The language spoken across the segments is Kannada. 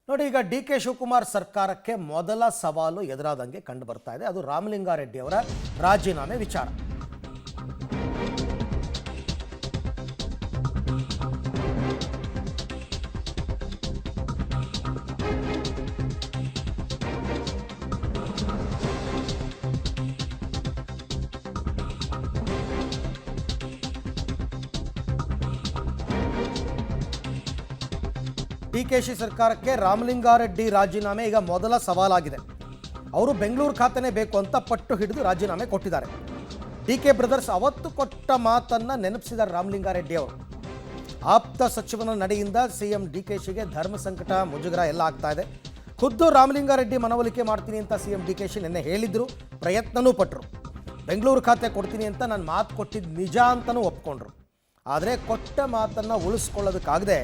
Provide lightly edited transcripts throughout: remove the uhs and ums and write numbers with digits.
ನೋಡಿ, ಈಗ ಡಿ ಕೆ ಶಿವಕುಮಾರ್ ಸರ್ಕಾರಕ್ಕೆ ಮೊದಲ ಸವಾಲು ಎದುರಾದಂಗೆ ಕಂಡು ಬರ್ತಾ ಇದೆ. ಅದು ರಾಮಲಿಂಗಾರೆಡ್ಡಿ ಅವರ ರಾಜೀನಾಮೆ ವಿಚಾರ. ಡಿಕೆಶಿ ಸರ್ಕಾರಕ್ಕೆ ರಾಮಲಿಂಗಾರೆಡ್ಡಿ ರಾಜೀನಾಮೆ ಈಗ ಮೊದಲ ಸವಾಲಾಗಿದೆ. ಅವರು ಬೆಂಗಳೂರು ಖಾತೆನೇ ಬೇಕು ಅಂತ ಪಟ್ಟು ಹಿಡಿದು ರಾಜೀನಾಮೆ ಕೊಟ್ಟಿದ್ದಾರೆ. ಡಿಕೆ ಬ್ರದರ್ಸ್ ಅವತ್ತು ಕೊಟ್ಟ ಮಾತನ್ನು ನೆನಪಿಸಿದ್ದಾರೆ ರಾಮಲಿಂಗಾರೆಡ್ಡಿ ಅವರು. ಆಪ್ತ ಸಚಿವನ ನಡೆಯಿಂದ ಸಿಎಂ ಡಿಕೆಶಿಗೆ ಧರ್ಮ ಸಂಕಟ, ಮುಜುಗರ ಎಲ್ಲ ಆಗ್ತಾ ಇದೆ. ಖುದ್ದು ರಾಮಲಿಂಗಾರೆಡ್ಡಿ ಮನವೊಲಿಕೆ ಮಾಡ್ತೀನಿ ಅಂತ ಸಿಎಂ ಡಿಕೆಶಿ ನಿನ್ನೆ ಹೇಳಿದ್ರು, ಪ್ರಯತ್ನನೂ ಪಟ್ಟರು. ಬೆಂಗಳೂರು ಖಾತೆ ಕೊಡ್ತೀನಿ ಅಂತ ನಾನು ಮಾತು ಕೊಟ್ಟಿದ್ದು ನಿಜ ಅಂತಲೂ ಒಪ್ಕೊಂಡ್ರು. ಆದರೆ ಕೊಟ್ಟ ಮಾತನ್ನು ಉಳಿಸ್ಕೊಳ್ಳೋದಕ್ಕಾಗದೆ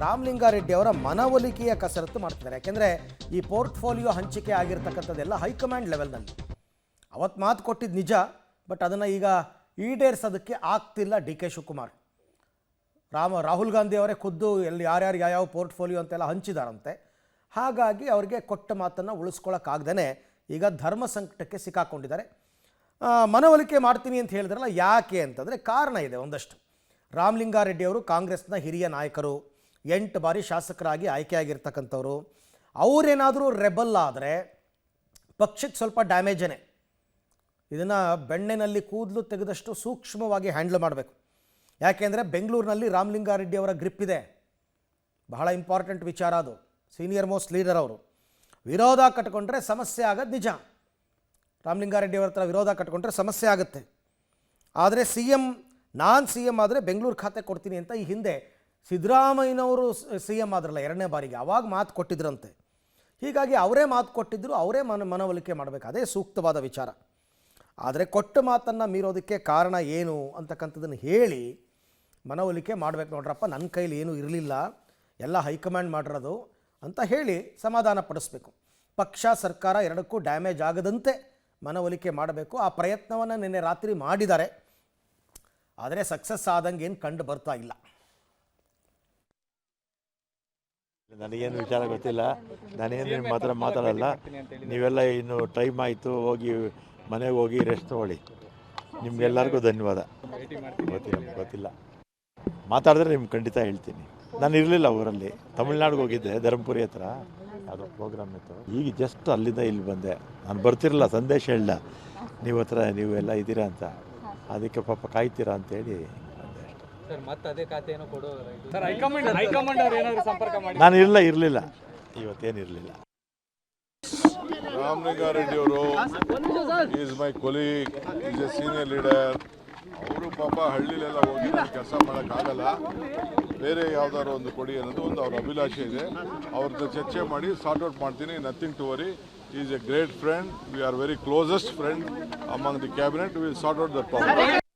ರಾಮಲಿಂಗಾರೆಡ್ಡಿ ಅವರ ಮನವೊಲಿಕೆಯ ಕಸರತ್ತು ಮಾಡ್ತಿದ್ದಾರೆ. ಯಾಕೆಂದರೆ ಈ ಪೋರ್ಟ್ಫೋಲಿಯೋ ಹಂಚಿಕೆ ಆಗಿರ್ತಕ್ಕಂಥದ್ದೆಲ್ಲ ಹೈಕಮಾಂಡ್ ಲೆವೆಲ್ನಲ್ಲಿ. ಅವತ್ತು ಮಾತು ಕೊಟ್ಟಿದ್ದು ನಿಜ, ಬಟ್ ಅದನ್ನು ಈಗ ಈಡೇರಿಸೋದಕ್ಕೆ ಆಗ್ತಿಲ್ಲ ಡಿ ಕೆ ಶಿವಕುಮಾರ್. ರಾಹುಲ್ ಗಾಂಧಿ ಅವರೇ ಖುದ್ದು ಎಲ್ಲಿ ಯಾರ್ಯಾರು ಯಾವ ಪೋರ್ಟ್ಫೋಲಿಯೋ ಅಂತೆಲ್ಲ ಹಂಚಿದಾರಂತೆ. ಹಾಗಾಗಿ ಅವರಿಗೆ ಕೊಟ್ಟ ಮಾತನ್ನು ಉಳಿಸ್ಕೊಳ್ಳೋಕ್ಕಾಗ್ದೇ ಈಗ ಧರ್ಮ ಸಂಕಟಕ್ಕೆ ಸಿಕ್ಕಾಕೊಂಡಿದ್ದಾರೆ. ಮನವೊಲಿಕೆ ಮಾಡ್ತೀನಿ ಅಂತ ಹೇಳಿದ್ರಲ್ಲ, ಯಾಕೆ ಅಂತಂದರೆ ಕಾರಣ ಇದೆ ಒಂದಷ್ಟು. ರಾಮಲಿಂಗಾರೆಡ್ಡಿ ಅವರು ಕಾಂಗ್ರೆಸ್ನ ಹಿರಿಯ ನಾಯಕರು, 8 ಬಾರಿ ಶಾಸಕರಾಗಿ ಆಯ್ಕೆಯಾಗಿರ್ತಕ್ಕಂಥವ್ರು. ಅವರೇನಾದರೂ ರೆಬಲ್ ಆದರೆ ಪಕ್ಷಕ್ಕೆ ಸ್ವಲ್ಪ ಡ್ಯಾಮೇಜೇ. ಇದನ್ನು ಬೆಣ್ಣೆನಲ್ಲಿ ಕೂದಲು ತೆಗೆದಷ್ಟು ಸೂಕ್ಷ್ಮವಾಗಿ ಹ್ಯಾಂಡಲ್ ಮಾಡಬೇಕು. ಯಾಕೆಂದರೆ ಬೆಂಗಳೂರಿನಲ್ಲಿ ರಾಮಲಿಂಗಾರೆಡ್ಡಿ ಅವರ ಗ್ರಿಪ್ ಇದೆ. ಬಹಳ ಇಂಪಾರ್ಟೆಂಟ್ ವಿಚಾರ ಅದು. ಸೀನಿಯರ್ ಮೋಸ್ಟ್ ಲೀಡರ್ ಅವರು. ವಿರೋಧ ಕಟ್ಕೊಂಡ್ರೆ ಸಮಸ್ಯೆ ಆಗೋದು ನಿಜ. ರಾಮಲಿಂಗಾರೆಡ್ಡಿ ಅವರ ಹತ್ರ ವಿರೋಧ ಕಟ್ಕೊಂಡ್ರೆ ಸಮಸ್ಯೆ ಆಗುತ್ತೆ. ಆದರೆ ನಾನು ಸಿ ಎಮ್ ಆದರೆ ಬೆಂಗಳೂರು ಖಾತೆ ಕೊಡ್ತೀನಿ ಅಂತ ಈ ಹಿಂದೆ ಸಿದ್ದರಾಮಯ್ಯನವರು ಸಿ ಎಮ್ ಆದ್ರಲ್ಲ 2ನೇ ಬಾರಿಗೆ, ಆವಾಗ ಮಾತು ಕೊಟ್ಟಿದ್ರಂತೆ. ಹೀಗಾಗಿ ಅವರೇ ಮಾತು ಕೊಟ್ಟಿದ್ದರು, ಅವರೇ ಮನವೊಲಿಕೆ ಮಾಡಬೇಕು. ಅದೇ ಸೂಕ್ತವಾದ ವಿಚಾರ. ಆದರೆ ಕೊಟ್ಟ ಮಾತನ್ನು ಮೀರೋದಕ್ಕೆ ಕಾರಣ ಏನು ಅಂತಕ್ಕಂಥದ್ದನ್ನು ಹೇಳಿ ಮನವೊಲಿಕೆ ಮಾಡಬೇಕು. ನೋಡ್ರಪ್ಪ, ನನ್ನ ಕೈಲಿ ಏನೂ ಇರಲಿಲ್ಲ, ಎಲ್ಲ ಹೈಕಮಾಂಡ್ ಮಾಡಿರೋದು ಅಂತ ಹೇಳಿ ಸಮಾಧಾನ ಪಡಿಸ್ಬೇಕು. ಪಕ್ಷ ಸರ್ಕಾರ ಎರಡಕ್ಕೂ ಡ್ಯಾಮೇಜ್ ಆಗದಂತೆ ಮನವೊಲಿಕೆ ಮಾಡಬೇಕು. ಆ ಪ್ರಯತ್ನವನ್ನು ನಿನ್ನೆ ರಾತ್ರಿ ಮಾಡಿದ್ದಾರೆ. ಆದರೆ ಸಕ್ಸಸ್ ಆದಂಗೆ ಏನು ಕಂಡು ಬರ್ತಾ ಇಲ್ಲ. ನನಗೇನು ವಿಚಾರ ಗೊತ್ತಿಲ್ಲ. ನಾನೇನು ನಿಮ್ಮ ಹತ್ರ ಮಾತಾಡಲ್ಲ. ನೀವೆಲ್ಲ ಇನ್ನು ಟೈಮ್ ಆಯಿತು, ಹೋಗಿ ಮನೆಗೆ ಹೋಗಿ ರೆಸ್ಟ್ ತೊಗೊಳ್ಳಿ. ನಿಮ್ಗೆಲ್ಲರಿಗೂ ಧನ್ಯವಾದ. ಗೊತ್ತಿಲ್ಲ, ಮಾತಾಡಿದ್ರೆ ನಿಮ್ಗೆ ಖಂಡಿತ ಹೇಳ್ತೀನಿ. ನಾನು ಇರಲಿಲ್ಲ ಊರಲ್ಲಿ, ತಮಿಳ್ನಾಡಿಗೆ ಹೋಗಿದ್ದೆ, ಧರ್ಮಪುರಿ ಹತ್ರ ಅದು ಪ್ರೋಗ್ರಾಮ್ ಇತ್ತು. ಈಗ ಜಸ್ಟ್ ಅಲ್ಲಿಂದ ಇಲ್ಲಿ ಬಂದೆ. ನಾನು ಬರ್ತಿರಲಿಲ್ಲ, ಸಂದೇಶ ಹೇಳಿಲ್ಲ ನೀವೆಲ್ಲ ಇದ್ದೀರಾ ಅಂತ. ಅದಕ್ಕೆ ಪಾಪ ಕಾಯ್ತೀರಾ ಅಂತೇಳಿ ನಾನು ಇರಲಿಲ್ಲ, ಇವತ್ತೇನಿರಲಿಲ್ಲ. ರಾಮಲಿಂಗಾರೆಡ್ಡಿ ಅವರು is my colleague, is A senior leader. ಅವರು ಪಾಪ ಹಳ್ಳಿಲೆಲ್ಲ ಹೋಗಿ ಕೆಲಸ ಮಾಡೋಕ್ಕಾಗಲ್ಲ, ಬೇರೆ ಯಾವ್ದಾದ್ರು ಒಂದು ಕೊಡಿ ಅನ್ನೋದು ಒಂದು ಅವ್ರ ಅಭಿಲಾಷೆ ಇದೆ. ಅವ್ರದ್ದು ಚರ್ಚೆ ಮಾಡಿ ಸಾರ್ಟ್ ಔಟ್ ಮಾಡ್ತೀನಿ. Nothing to worry. Is a great friend. We are very closest friend among the cabinet. Will sort out that problem.